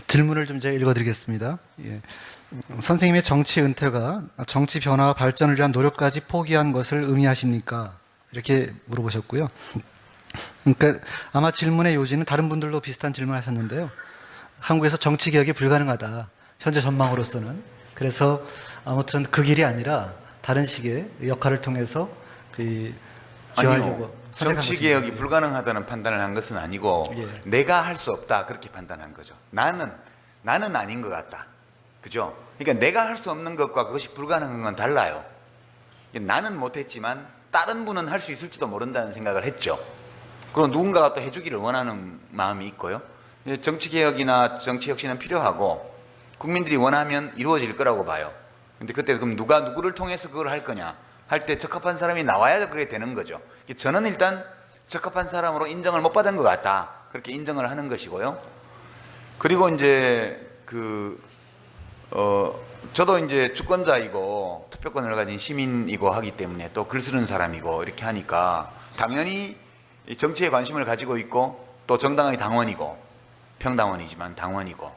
질문을 좀 제가 읽어드리겠습니다. 예. 선생님의 정치 은퇴가 정치 변화와 발전을 위한 노력까지 포기한 것을 의미하십니까? 이렇게 물어보셨고요. 그러니까 아마 질문의 요지는 다른 분들도 비슷한 질문을 하셨는데요. 한국에서 정치 개혁이 불가능하다. 현재 전망으로서는. 그래서 아무튼 그 길이 아니라 다른 식의 역할을 통해서 아니요. 정치 개혁이 불가능하다는 판단을 한 것은 아니고 예. 내가 할 수 없다 그렇게 판단한 거죠. 나는 아닌 것 같다. 그죠? 그러니까 내가 할 수 없는 것과 그것이 불가능한 건 달라요. 나는 못했지만 다른 분은 할 수 있을지도 모른다는 생각을 했죠. 그리고 누군가가 또 해주기를 원하는 마음이 있고요. 정치 개혁이나 정치 혁신은 필요하고 국민들이 원하면 이루어질 거라고 봐요. 근데 그때 그럼 누가 누구를 통해서 그걸 할 거냐 할 때 적합한 사람이 나와야 그게 되는 거죠. 저는 일단 적합한 사람으로 인정을 못 받은 것 같다. 그렇게 인정을 하는 것이고요. 그리고 이제 저도 이제 주권자이고 투표권을 가진 시민이고 하기 때문에 또 글 쓰는 사람이고 이렇게 하니까 당연히 정치에 관심을 가지고 있고 또 정당의 당원이고 평당원이지만 당원이고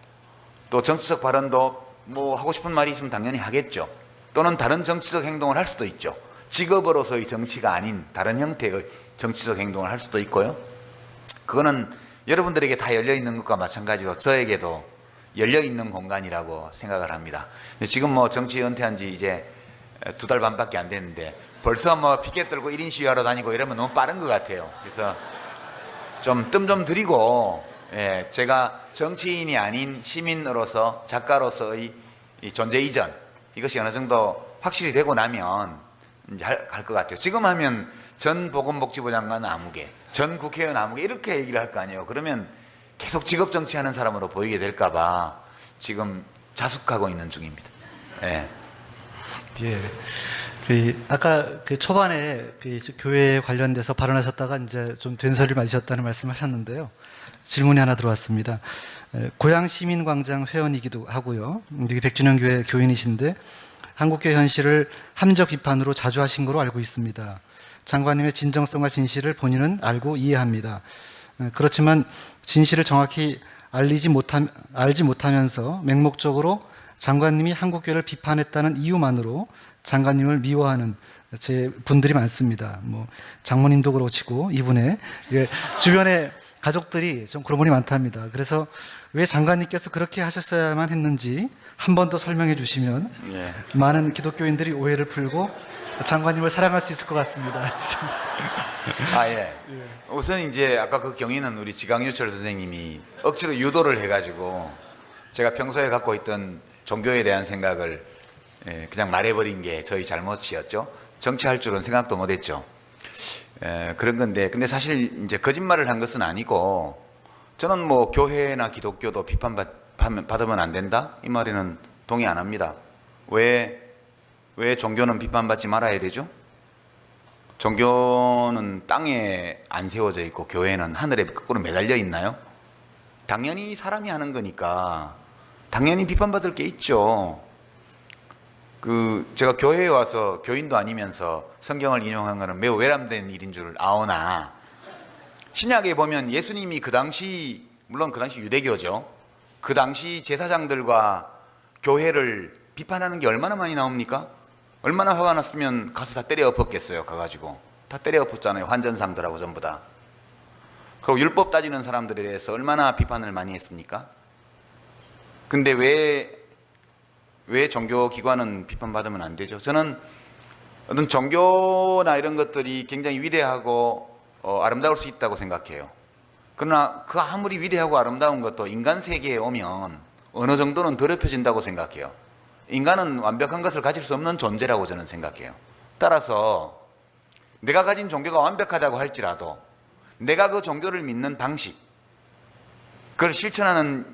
또 정치적 발언도 뭐 하고 싶은 말이 있으면 당연히 하겠죠. 또는 다른 정치적 행동을 할 수도 있죠. 직업으로서의 정치가 아닌 다른 형태의 정치적 행동을 할 수도 있고요. 그거는 여러분들에게 다 열려있는 것과 마찬가지로 저에게도 열려있는 공간이라고 생각을 합니다. 지금 뭐 정치 은퇴한 지 이제 2달 반밖에 안 됐는데 벌써 뭐 피켓 들고 1인 시위하러 다니고 이러면 너무 빠른 것 같아요. 그래서 좀 뜸 좀 들이고 제가 정치인이 아닌 시민으로서 작가로서의 이 존재 이전 이것이 어느 정도 확실히 되고 나면 이제 할 것 같아요. 지금 하면 전 보건복지부 장관 아무개, 전 국회의원 아무개 이렇게 얘기를 할 거 아니에요. 그러면 계속 직업 정치하는 사람으로 보이게 될까봐 지금 자숙하고 있는 중입니다. 예. 아까 초반에 교회에 관련돼서 발언하셨다가 이제 좀 된소리를 맞으셨다는 말씀하셨는데요. 질문이 하나 들어왔습니다. 고양 시민광장 회원이기도 하고요. 여기 백준영 교회 교인이신데 한국교회 현실을 함적 비판으로 자주 하신 거로 알고 있습니다. 장관님의 진정성과 진실을 본인은 알고 이해합니다. 그렇지만 진실을 정확히 알지 못하면서 맹목적으로 장관님이 한국교회를 비판했다는 이유만으로 장관님을 미워하는 제 분들이 많습니다. 뭐 장모님도 그렇고 이분의 주변에 가족들이 좀 그런 분이 많답니다. 그래서 왜 장관님께서 그렇게 하셨어야만 했는지 한 번 더 설명해 주시면 많은 기독교인들이 오해를 풀고 장관님을 사랑할 수 있을 것 같습니다. 우선 이제 아까 그 경위는 우리 지강유철 선생님이 억지로 유도를 해가지고 제가 평소에 갖고 있던 종교에 대한 생각을 그냥 말해버린 게 저희 잘못이었죠. 정치할 줄은 생각도 못했죠. 그런 건데, 근데 사실 이제 거짓말을 한 것은 아니고, 저는 뭐 교회나 기독교도 비판받으면 안 된다? 이 말에는 동의 안 합니다. 왜 종교는 비판받지 말아야 되죠? 종교는 땅에 안 세워져 있고 교회는 하늘에 거꾸로 매달려 있나요? 당연히 사람이 하는 거니까 당연히 비판받을 게 있죠. 제가 교회에 와서 교인도 아니면서 성경을 인용한 것은 매우 외람된 일인 줄 아오나, 신약에 보면 예수님이 그 당시, 물론 그 당시 유대교죠. 그 당시 제사장들과 교회를 비판하는 게 얼마나 많이 나옵니까? 얼마나 화가 났으면 가서 다 때려 엎었겠어요. 가가지고 다 때려 엎었잖아요. 환전상들하고 전부 다. 그리고 율법 따지는 사람들에 대해서 얼마나 비판을 많이 했습니까? 근데 왜 종교기관은 비판받으면 안 되죠? 저는 어떤 종교나 이런 것들이 굉장히 위대하고 아름다울 수 있다고 생각해요. 그러나 그 아무리 위대하고 아름다운 것도 인간 세계에 오면 어느 정도는 더럽혀진다고 생각해요. 인간은 완벽한 것을 가질 수 없는 존재라고 저는 생각해요. 따라서 내가 가진 종교가 완벽하다고 할지라도 내가 그 종교를 믿는 방식, 그걸 실천하는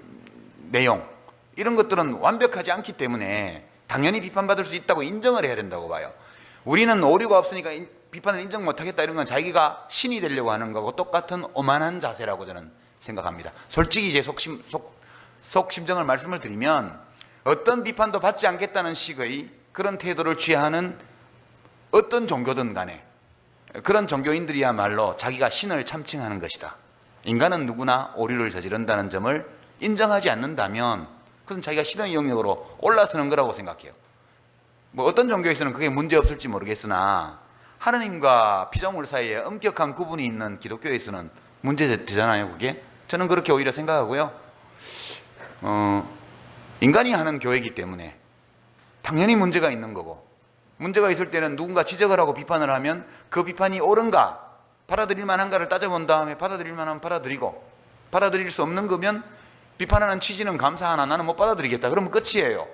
내용, 이런 것들은 완벽하지 않기 때문에 당연히 비판받을 수 있다고 인정을 해야 된다고 봐요. 우리는 오류가 없으니까 비판을 인정 못하겠다 이런 건 자기가 신이 되려고 하는 거고 똑같은 오만한 자세라고 저는 생각합니다. 솔직히 제 속심정을 말씀을 드리면 어떤 비판도 받지 않겠다는 식의 그런 태도를 취하는 어떤 종교든 간에 그런 종교인들이야말로 자기가 신을 참칭하는 것이다. 인간은 누구나 오류를 저지른다는 점을 인정하지 않는다면 그것은 자기가 신의 영역으로 올라서는 거라고 생각해요. 뭐 어떤 종교에서는 그게 문제 없을지 모르겠으나 하느님과 피조물 사이에 엄격한 구분이 있는 기독교에서는 문제되잖아요. 그게 저는 그렇게 오히려 생각하고요. 인간이 하는 교회이기 때문에 당연히 문제가 있는 거고, 문제가 있을 때는 누군가 지적을 하고 비판을 하면 그 비판이 옳은가, 받아들일 만한가를 따져본 다음에 받아들일 만하면 받아들이고, 받아들일 수 없는 거면 비판하는 취지는 감사하나 나는 못 받아들이겠다 그러면 끝이에요.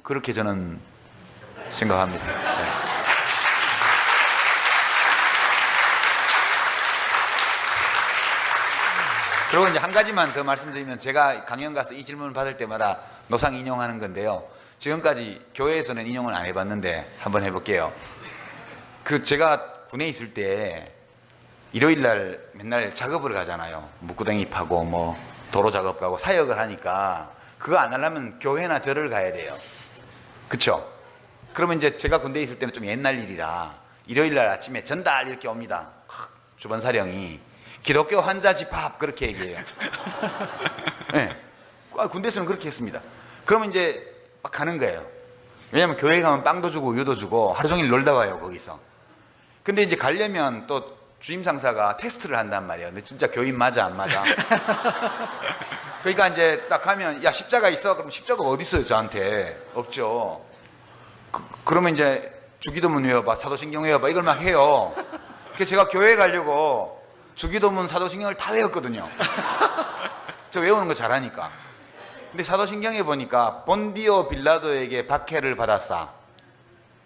그렇게 저는 생각합니다. 네. 그리고 이제 한 가지만 더 말씀드리면, 제가 강연 가서 이 질문을 받을 때마다 노상 인용하는 건데요. 지금까지 교회에서는 인용을 안 해봤는데 한번 해볼게요. 제가 군에 있을 때 일요일 날 맨날 작업을 가잖아요. 묵구덩이 파고 뭐 도로 작업 가고 사역을 하니까 그거 안 하려면 교회나 절을 가야 돼요. 그쵸? 그러면 이제 제가 군대에 있을 때는 좀 옛날 일이라 일요일 날 아침에 전달 이렇게 옵니다. 주변 사령이 기독교 환자 집합 그렇게 얘기해요. 네. 군대에서는 그렇게 했습니다. 그러면 이제 막 가는 거예요. 왜냐하면 교회 가면 빵도 주고 우유도 주고 하루 종일 놀다 와요 거기서. 근데 이제 가려면 또 주임 상사가 테스트를 한단 말이에요. 근데 진짜 교인 맞아 안 맞아? 그러니까 이제 딱 가면 야 십자가 있어? 그럼 십자가가 어디 있어요 저한테? 없죠. 그러면 이제 주기도문 외워봐, 사도신경 외워봐 이걸 막 해요. 그래서 제가 교회 가려고 주기도문, 사도신경을 다 외웠거든요. 저 외우는 거 잘하니까. 근데 사도신경에 보니까 본디오 빌라도에게 박해를 받았사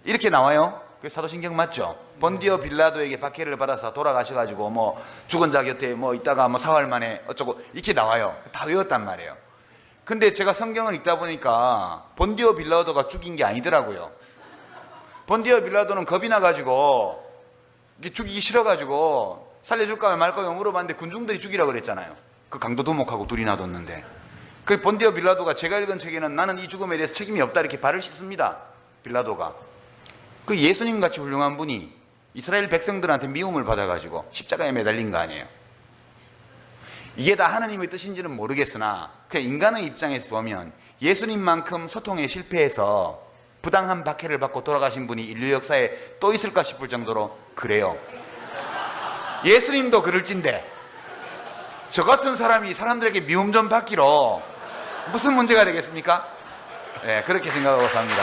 이렇게 나와요. 그게 사도신경 맞죠? 본디오 빌라도에게 박해를 받아서 돌아가셔가지고 뭐 죽은 자 곁에 뭐 있다가 뭐 사흘 만에 어쩌고 이렇게 나와요. 다 외웠단 말이에요. 근데 제가 성경을 읽다 보니까 본디오 빌라도가 죽인 게 아니더라고요. 본디오 빌라도는 겁이 나가지고 죽이기 싫어가지고 살려줄까 말까 물어봤는데 군중들이 죽이라고 그랬잖아요. 그 강도 두목하고 둘이 놔뒀는데. 그 본디오 빌라도가 제가 읽은 책에는 나는 이 죽음에 대해서 책임이 없다 이렇게 발을 씻습니다. 빌라도가. 그 예수님같이 훌륭한 분이 이스라엘 백성들한테 미움을 받아가지고 십자가에 매달린 거 아니에요. 이게 다 하나님의 뜻인지는 모르겠으나 그냥 인간의 입장에서 보면 예수님만큼 소통에 실패해서 부당한 박해를 받고 돌아가신 분이 인류 역사에 또 있을까 싶을 정도로 그래요. 예수님도 그럴진데 저 같은 사람이 사람들에게 미움 좀 받기로 무슨 문제가 되겠습니까? 네, 그렇게 생각하고 삽니다.